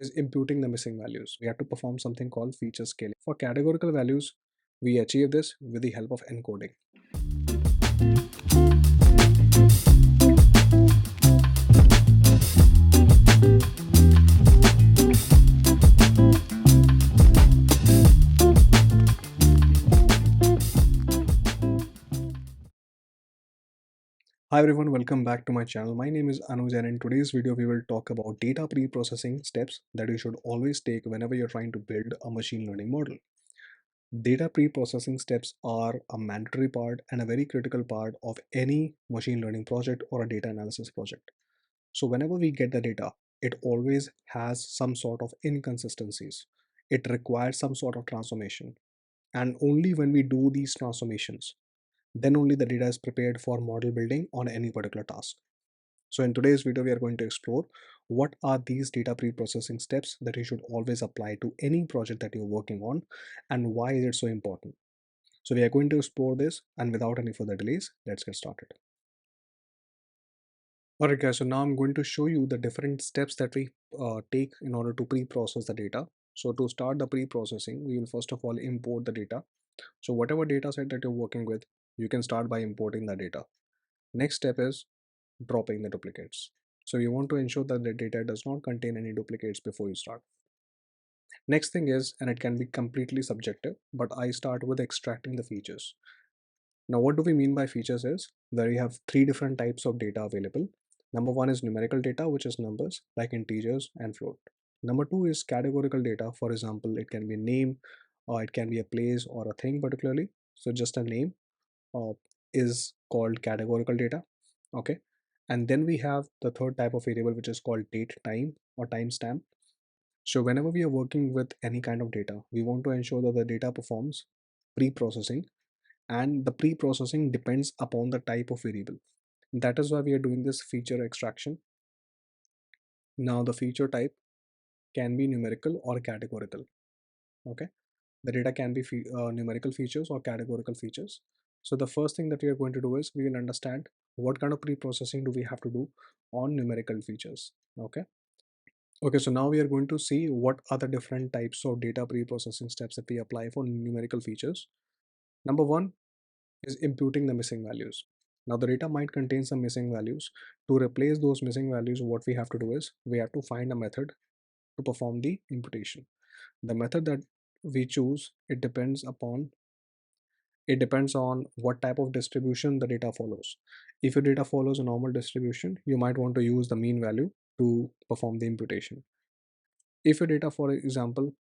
is imputing the missing values. We have to perform something called feature scaling. For categorical values, we achieve this with the help of encoding. Hi everyone, welcome back to my channel. My name is Anuj and in today's video we will talk about data pre-processing steps that you should always take whenever you're trying to build a machine learning model. Data pre-processing steps are a mandatory part and a very critical part of any machine learning project or a data analysis project. So whenever we get the data, it always has some sort of inconsistencies. It requires some sort of transformation. And only when we do these transformations, then only the data is prepared for model building on any particular task. So in today's video, we are going to explore what are these data pre-processing steps that you should always apply to any project that you're working on and why is it so important. So we are going to explore this, and without any further delays, let's get started. Alright guys, so now I'm going to show you the different steps that we take in order to pre-process the data. So to start the pre-processing, we will first of all import the data. So whatever data set that you're working with, you can start by importing the data. Next step is dropping the duplicates. So you want to ensure that the data does not contain any duplicates before you start. Next thing is, and it can be completely subjective, but I start with extracting the features. Now what do we mean by features is, where you have three different types of data available. Number one is numerical data, which is numbers like integers and float. Number two is categorical data. For example, it can be a name or it can be a place or a thing particularly. So just a name uh, is called categorical data. Okay. And then we have the third type of variable, which is called date time or timestamp. So whenever we are working with any kind of data, we want to ensure that the data performs pre-processing, and the pre-processing depends upon the type of variable. That is why we are doing this feature extraction. Now the feature type can be numerical or categorical. Okay, the data can be numerical features or categorical features. So the first thing that we are going to do is we will understand what kind of pre-processing do we have to do on numerical features. Okay, so now we are going to see what are the different types of data pre-processing steps that we apply for numerical features. Number one is imputing the missing values. Now the data might contain some missing values. To replace those missing values, what we have to do is we have to find a method to perform the imputation. The method that we choose, it depends on what type of distribution the data follows. If your data follows a normal distribution, you might want to use the mean value to perform the imputation. If your data, for example,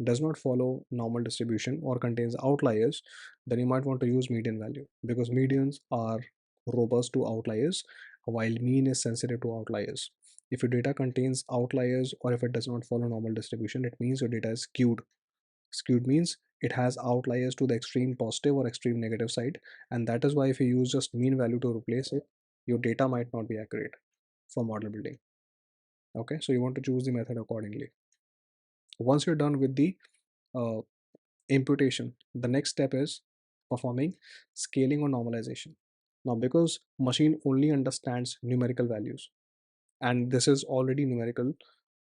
does not follow normal distribution or contains outliers, then you might want to use median value, because medians are robust to outliers while mean is sensitive to outliers. If your data contains outliers or if it does not follow normal distribution, it means your data is skewed. Skewed means it has outliers to the extreme positive or extreme negative side, and that is why if you use just mean value to replace it, your data might not be accurate for model building. Okay, so you want to choose the method accordingly. Once you're done with the uh, imputation, the next step is performing scaling or normalization. Now because machine only understands numerical values, and this is already numerical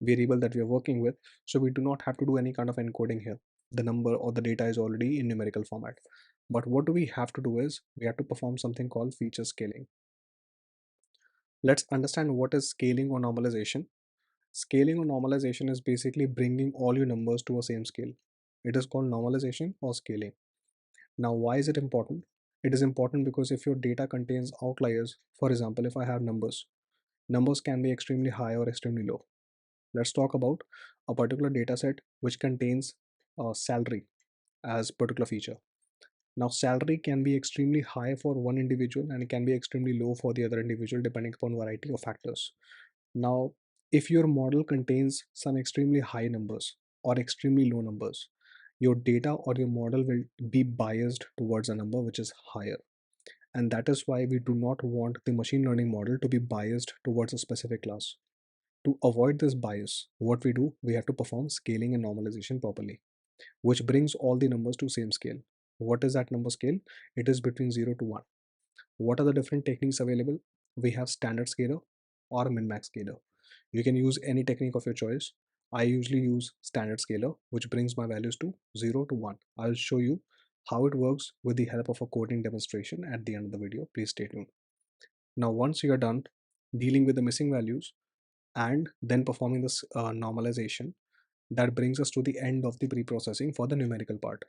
variable that we are working with, so we do not have to do any kind of encoding here. The number or the data is already in numerical format. But what do we have to do is we have to perform something called feature scaling. Let's understand what is scaling or normalization. Scaling or normalization is basically bringing all your numbers to a same scale. It is called normalization or scaling. Now, why is it important? It is important because if your data contains outliers, for example, if I have numbers can be extremely high or extremely low. Let's talk about a particular data set which contains salary as particular feature. Now, salary can be extremely high for one individual and it can be extremely low for the other individual depending upon variety of factors. Now, if your model contains some extremely high numbers or extremely low numbers, your data or your model will be biased towards a number which is higher. And that is why we do not want the machine learning model to be biased towards a specific class. To avoid this bias, what we do, we have to perform scaling and normalization properly, which brings all the numbers to same scale. What is that number scale? It is between 0 to 1. What are the different techniques available? We have standard scaler or min-max scaler. You can use any technique of your choice. I usually use standard scaler, which brings my values to 0 to 1. I'll show you how it works with the help of a coding demonstration at the end of the video. Please stay tuned. Now, once you are done dealing with the missing values and then performing this normalization, that brings us to the end of the pre-processing for the numerical part.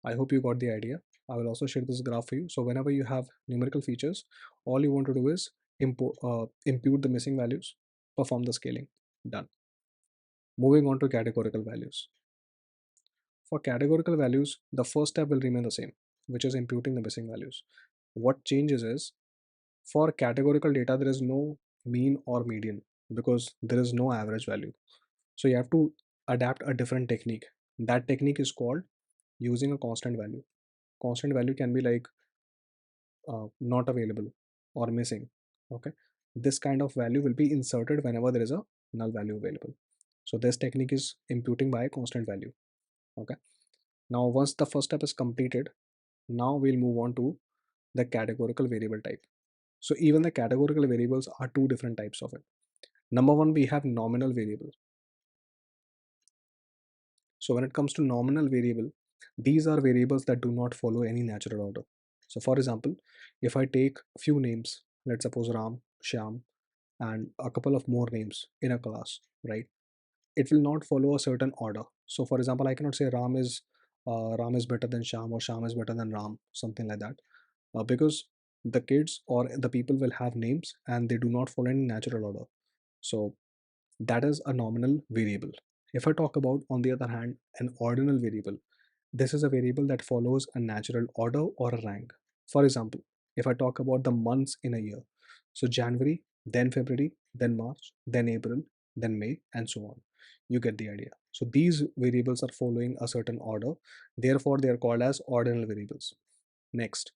I hope you got the idea. I will also share this graph for you. So whenever you have numerical features, all you want to do is impute the missing values, perform the scaling. Done. Moving on to categorical values. For categorical values, the first step will remain the same, which is imputing the missing values. What changes is, for categorical data, there is no mean or median because there is no average value. So you have to adapt a different technique. That technique is called using a constant value. Constant value can be like not available or missing. Okay, this kind of value will be inserted whenever there is a null value available. So this technique is imputing by a constant value. Okay, now once the first step is completed, now we'll move on to the categorical variable type. So even the categorical variables are two different types of it. Number one, we have nominal variable. So when it comes to nominal variable, these are variables that do not follow any natural order. So for example, if I take a few names, let's suppose Ram, Shyam, and a couple of more names in a class, right? It will not follow a certain order. So for example, I cannot say Ram is better than Shyam or Shyam is better than Ram, something like that, because the kids or the people will have names and they do not follow any natural order. So that is a nominal variable. If I talk about, on the other hand, an ordinal variable, this is a variable that follows a natural order or a rank. For example, if I talk about the months in a year, so January, then February, then March, then April, then May, and so on. You get the idea. So these variables are following a certain order, therefore they are called as ordinal variables. Next,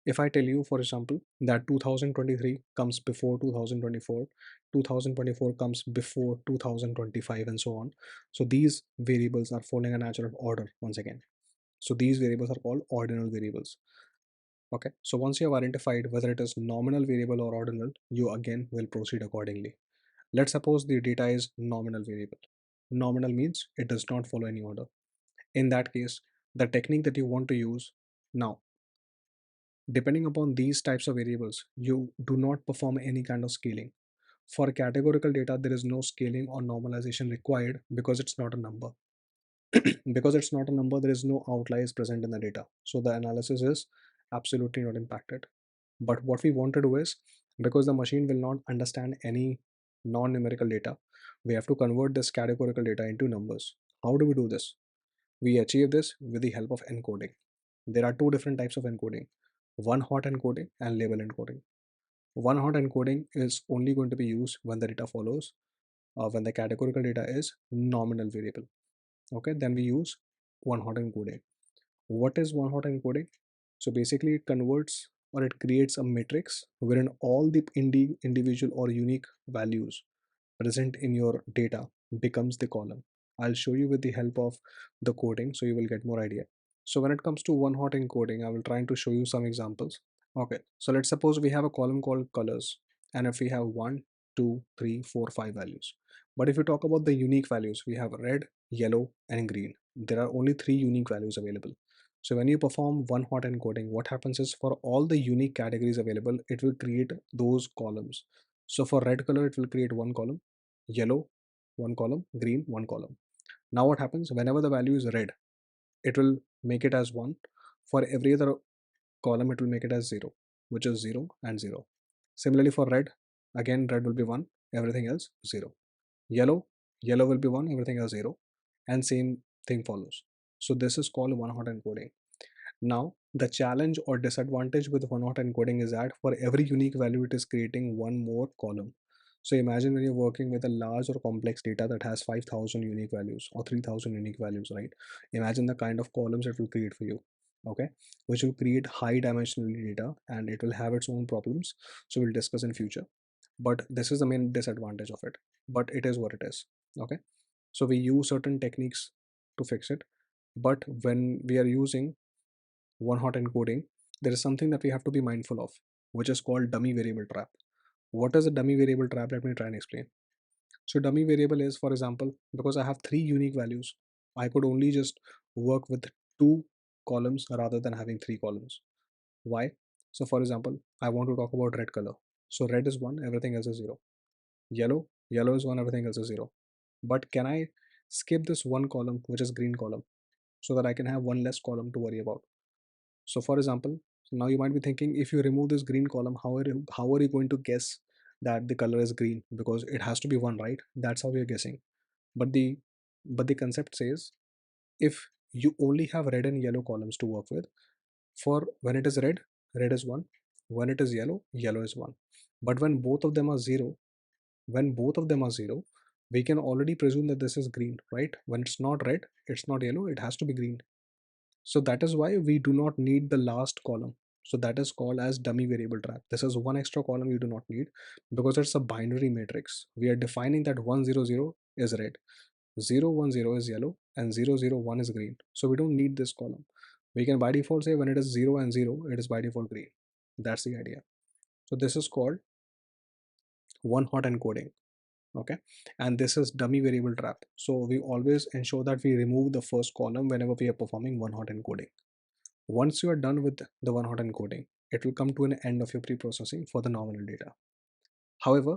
if I tell you, for example, that 2023 comes before 2024, 2024 comes before 2025, and so on. So these variables are following a natural order once again. So these variables are called ordinal variables. Okay, so once you have identified whether it is nominal variable or ordinal, you again will proceed accordingly. Let's suppose the data is nominal variable. Nominal means it does not follow any order. In that case, the technique that you want to use now, depending upon these types of variables, you do not perform any kind of scaling. For categorical data, there is no scaling or normalization required because it's not a number. Because it's not a number, there is no outliers present in the data. So the analysis is absolutely not impacted. But what we want to do is, because the machine will not understand any non-numerical data, we have to convert this categorical data into numbers. How do we do this? We achieve this with the help of encoding. There are two different types of encoding: one hot encoding and label encoding. One hot encoding is only going to be used when the data follows, when the categorical data is nominal variable. Okay, then we use one hot encoding. What is one hot encoding? So basically, it converts or it creates a matrix wherein all the individual or unique values present in your data becomes the column. I'll show you with the help of the coding so you will get more idea. So when it comes to one hot encoding, I will try to show you some examples. Okay, so let's suppose we have a column called colors, and if we have 1, 2, 3, 4, 5 values. But if we talk about the unique values, we have red, yellow, and green. There are only 3 unique values available. So when you perform one hot encoding, what happens is, for all the unique categories available, it will create those columns. So for red color, it will create one column, yellow, one column, green, one column. Now what happens, whenever the value is red, it will make it as 1. For every other column, it will make it as 0, which is 0 and 0. Similarly for red, again red will be 1, everything else 0. Yellow, yellow will be 1, everything else 0, and same thing follows. So this is called one hot encoding. Now, the challenge or disadvantage with one hot encoding is that for every unique value, it is creating one more column. So imagine when you're working with a large or complex data that has 5,000 unique values or 3,000 unique values, right? Imagine the kind of columns it will create for you, okay? Which will create high dimensional data and it will have its own problems. So we'll discuss in future. But this is the main disadvantage of it. But it is what it is, okay? So we use certain techniques to fix it. But when we are using one hot encoding, there is something that we have to be mindful of, which is called dummy variable trap. What is a dummy variable trap? Let me try and explain. So dummy variable is, for example, because I have three unique values, I could only just work with two columns rather than having three columns. Why? So for example, I want to talk about red color. So red is 1, everything else is 0. Yellow is 1, everything else is 0. But can I skip this one column, which is green column, so that I can have one less column to worry about? So for example, now you might be thinking, if you remove this green column, how are you going to guess that the color is green? Because it has to be 1, right? That's how we are guessing. But the concept says, if you only have red and yellow columns to work with, for when it is red, red is 1. When it is yellow, yellow is 1. But when both of them are 0, we can already presume that this is green, right? When it's not red, it's not yellow, it has to be green. So that is why we do not need the last column. So that is called as dummy variable trap. This is one extra column you do not need, because it's a binary matrix. We are defining that 100 is red, 010 is yellow, and 001 is green. So we don't need this column. We can by default say when it is 0 and 0, it is by default green. That's the idea. So this is called one hot encoding. Okay, and this is dummy variable trap. So we always ensure that we remove the first column whenever we are performing one hot encoding. Once you are done with the one hot encoding, it will come to an end of your pre-processing for the nominal data. However,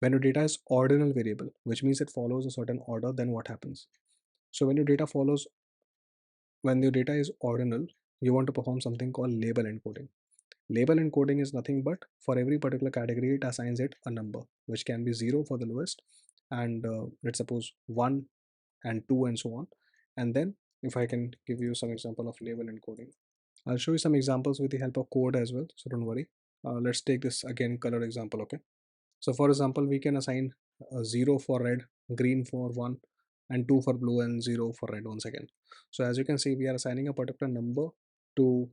when your data is ordinal variable, which means it follows a certain order, then what happens? So when your data is ordinal, you want to perform something called label encoding. Label encoding is nothing but, for every particular category, it assigns it a number, which can be 0 for the lowest, and let's suppose 1 and 2 and so on. And then if I can give you some example of label encoding, I'll show you some examples with the help of code as well, so don't worry. Let's take this again color example. Okay, so for example, we can assign 0 for red, green for 1, and 2 for blue, and 0 for red once again. So as you can see, we are assigning a particular number to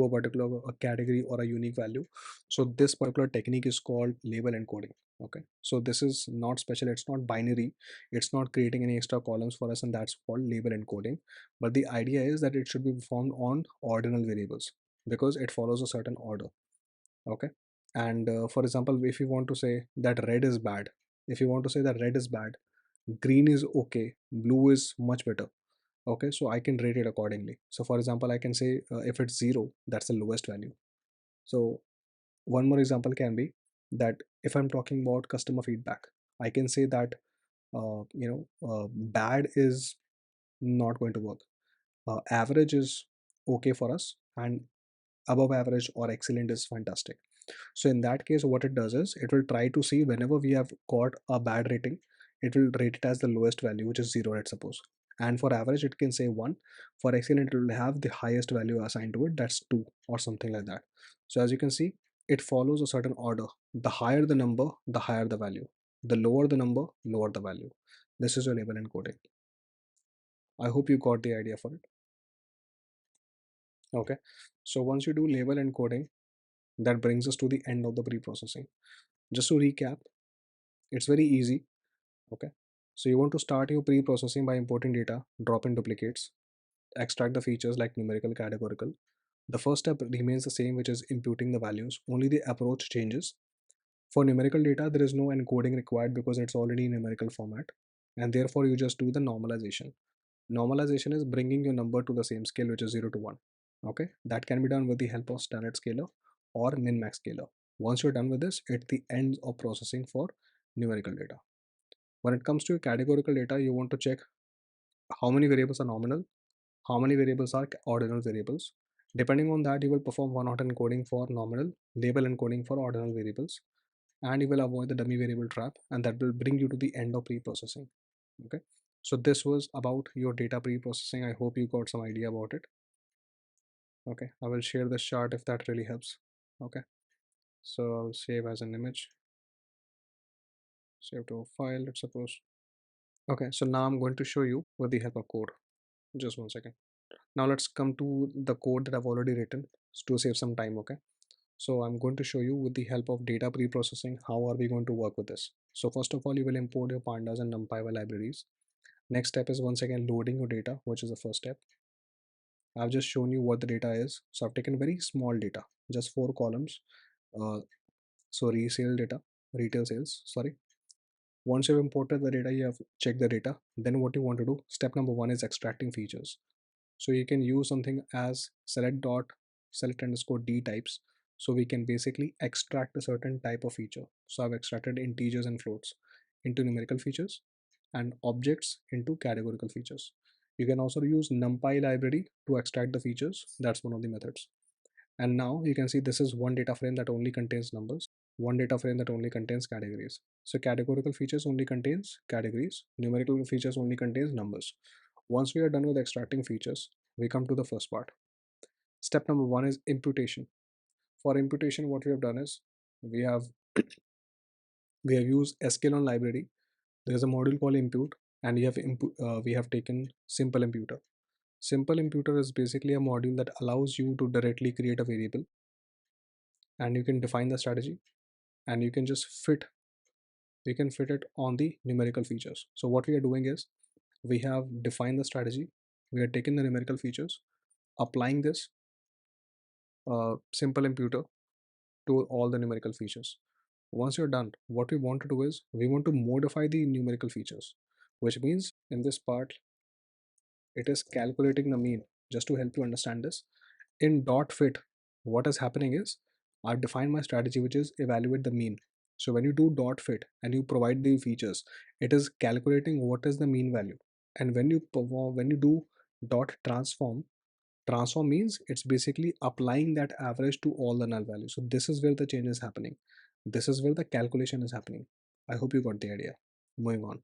a particular category or a unique value. So this particular technique is called label encoding. Okay, so this is not special, it's not binary, it's not creating any extra columns for us, and that's called label encoding. But the idea is that it should be performed on ordinal variables, because it follows a certain order. Okay, and for example, if you want to say that red is bad, if you want to say that red is bad, green is okay, blue is much better. Okay, so I can rate it accordingly. So for example, I can say if it's 0, that's the lowest value. So one more example can be that if I'm talking about customer feedback, I can say that bad is not going to work, average is okay for us, and above average or excellent is fantastic. So in that case, what it does is it will try to see whenever we have got a bad rating, it will rate it as the lowest value, which is 0, let's suppose. And for average, it can say 1. For excellent, it will have the highest value assigned to it, that's 2 or something like that. So as you can see, it follows a certain order. The higher the number, the higher the value. The lower the number, lower the value. This is your label encoding. I hope you got the idea for it. Okay. So once you do label encoding, that brings us to the end of the pre-processing. Just to recap, it's very easy. Okay, so you want to start your pre-processing by importing data, drop in duplicates, extract the features like numerical, categorical. The first step remains the same, which is imputing the values, only the approach changes. For numerical data, there is no encoding required because it's already in numerical format, and therefore you just do the normalization. Normalization is bringing your number to the same scale, which is 0 to 1. Okay, that can be done with the help of standard scaler or min max scaler. Once you're done with this, it's the end of processing for numerical data. When it comes to categorical data, you want to check how many variables are nominal, how many variables are ordinal variables. Depending on that, you will perform one hot encoding for nominal, label encoding for ordinal variables, and you will avoid the dummy variable trap, and that will bring you to the end of pre-processing. Okay, so this was about your data pre-processing. I hope you got some idea about it. Okay, I will share this chart if that really helps. Okay, so I'll save as an image, save to a file, let's suppose. Okay, so now I'm going to show you with the help of code. Just one second. Now let's come to the code that I've already written to save some time. Okay, so I'm going to show you with the help of data pre-processing how are we going to work with this. So first of all, you will import your pandas and numpy libraries. Next step is once again loading your data, which is the first step. I've just shown you what the data is. So I've taken very small data, just 4 columns. uh, so resale data, retail sales, sorry. Once you've imported the data, you have checked the data. Then what you want to do, step number one is extracting features. So you can use something as select underscore d types. So we can basically extract a certain type of feature. So I've extracted integers and floats into numerical features and objects into categorical features. You can also use numpy library to extract the features. That's one of the methods. And now you can see this is one data frame that only contains numbers, one data frame that only contains categories. So categorical features only contains categories, numerical features only contains numbers. Once we are done with extracting features, we come to the first part. Step number one is imputation. For imputation, what we have done is we have we have used sklearn library. There is a module called impute, and we have taken simple imputer. Simple imputer is basically a module that allows you to directly create a variable, and you can define the strategy, and you can just fit it on the numerical features. So what we are doing is we have defined the strategy, we are taking the numerical features, applying this simple imputer to all the numerical features. Once you're done, what we want to do is we want to modify the numerical features, which means in this part it is calculating the mean. Just to help you understand this, in dot fit, what is happening is I've defined my strategy, which is evaluate the mean. So when you do dot fit and you provide the features, it is calculating what is the mean value. And when you do dot transform means it's basically applying that average to all the null values. So this is where the change is happening, this is where the calculation is happening. I hope you got the idea. Moving on.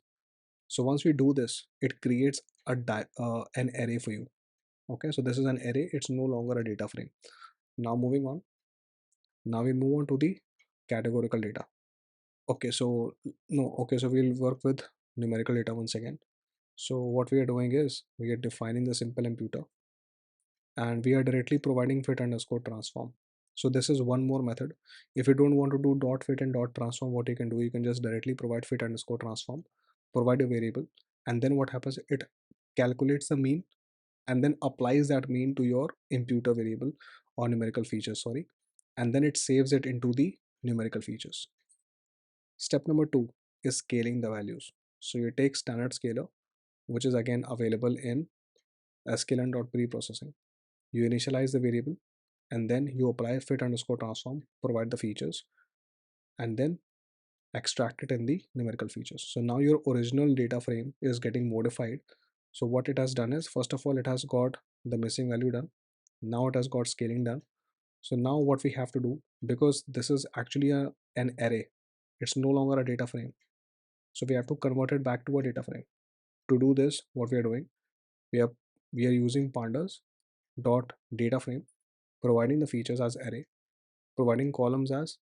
So once we do this, it creates an array for you. Okay, so this is an array, it's no longer a data frame. Now moving on, now we move on to the categorical data. Okay, so no okay so we'll work with numerical data once again. So what we are doing is we are defining the simple imputer, and we are directly providing fit underscore transform. So this is one more method. If you don't want to do dot fit and dot transform, what you can do, you can just directly provide fit underscore transform, provide a variable, and then what happens, it calculates the mean and then applies that mean to your imputer variable or numerical feature, sorry, and then it saves it into the numerical features. Step number two is scaling the values. So you take standard scaler, which is again available in sklearn.preprocessing. You initialize the variable and then you apply fit underscore transform, provide the features, and then extract it in the numerical features. So now your original data frame is getting modified. So what it has done is, first of all, it has got the missing value done. Now it has got scaling done. So now what we have to do, because this is actually an array, it's no longer a data frame. So we have to convert it back to a data frame. To do this, what we are doing, we are we are using pandas dot data frame, providing the features as array, providing columns as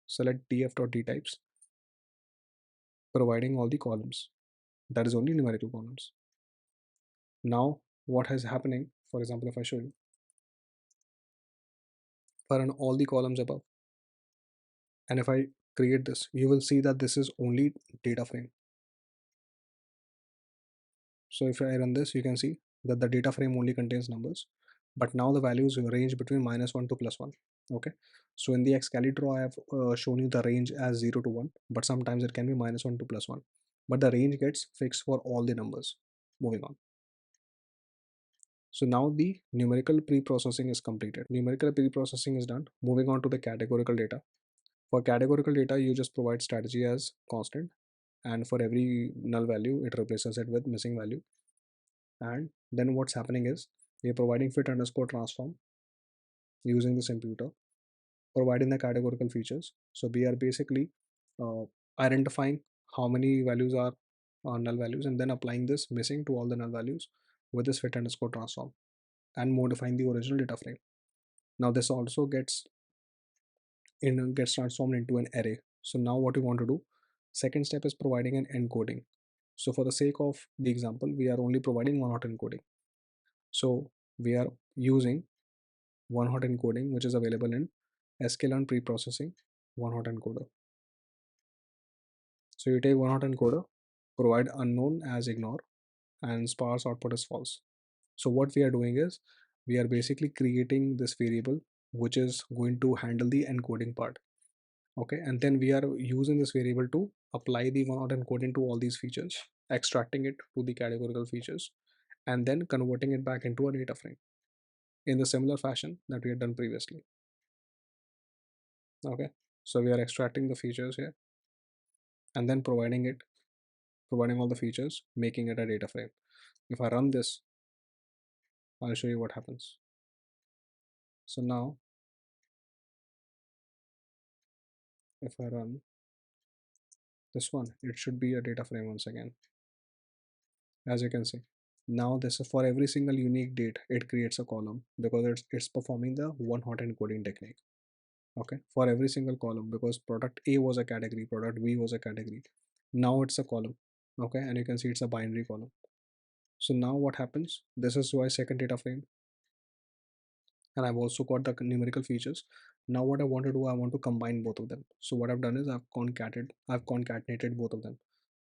select df dot d types, providing all the columns, that is only numerical columns. Now what is happening, for example, if I show you for an all the columns above, and if I create this, you will see that this is only data frame. So if I run this, you can see that the data frame only contains numbers, but now the values range between -1 to +1. Okay, so in the Excalibur I have shown you the range as 0 to 1, but sometimes it can be -1 to +1, but the range gets fixed for all the numbers. Moving on. So now the numerical pre-processing is completed. Numerical pre-processing is done. Moving on to the categorical data. For categorical data, you just provide strategy as constant, and for every null value, it replaces it with missing value. And then what's happening is we are providing fit underscore transform using this imputer, providing the categorical features. So we are basically uh, identifying how many values are null values and then applying this missing to all the null values with this fit underscore transform and modifying the original data frame. Now this also gets transformed into an array. So now what we want to do, second step is providing an encoding. So for the sake of the example, we are only providing one hot encoding. So we are using one hot encoding, which is available in sklearn preprocessing one hot encoder. So you take one hot encoder, provide unknown as ignore, and sparse output is false. So what we are doing is we are basically creating this variable which is going to handle the encoding part. Okay, and then we are using this variable to apply the one-hot encoding to all these features, extracting it to the categorical features, and then converting it back into a data frame in the similar fashion that we had done previously. Okay, so we are extracting the features here and then providing all the features, making it a data frame. If I run this, I'll show you what happens. So now if I run this one, it should be a data frame once again. As you can see, now this is for every single unique date, it creates a column because it's performing the one hot encoding technique. Okay, for every single column, because product A was a category, product B was a category, now it's a column. Okay, and you can see it's a binary column. So now what happens, this is my second data frame, and I've also got the numerical features. Now what I want to do, I want to combine both of them. So what I've done is I've concatenated both of them.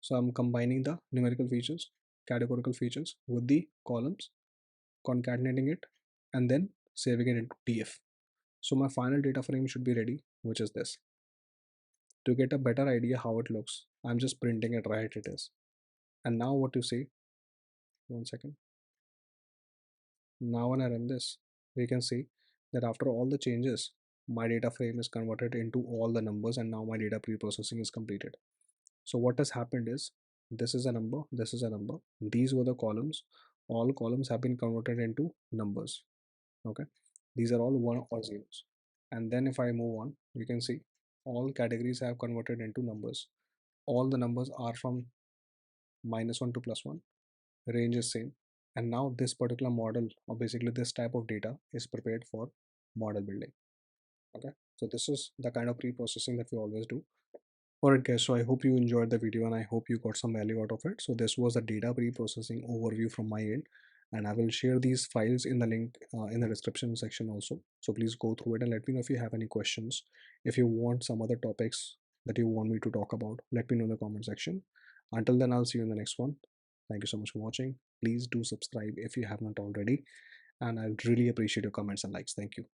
So I'm combining the numerical features, categorical features with the columns, concatenating it, and then saving it into TF. So my final data frame should be ready, which is this. To get a better idea how it looks, I'm just printing it right it is. And now what you see, one second. Now when I run this, we can see that after all the changes, my data frame is converted into all the numbers, and now my data pre-processing is completed. So what has happened is, this is a number, this is a number, these were the columns, all columns have been converted into numbers. Okay, these are all one or zeros. And then if I move on, you can see all categories have converted into numbers. All the numbers are from -1 to +1, range is same. And now this particular model, or basically this type of data, is prepared for model building. Okay, so this is the kind of pre-processing that we always do. Alright guys, so I hope you enjoyed the video and I hope you got some value out of it. So this was the data pre-processing overview from my end, and I will share these files in the link in the description section also. So please go through it and let me know if you have any questions. If you want some other topics that you want me to talk about, let me know in the comment section. Until then, I'll see you in the next one. Thank you so much for watching. Please do subscribe if you have not already, and I'd really appreciate your comments and likes. Thank you.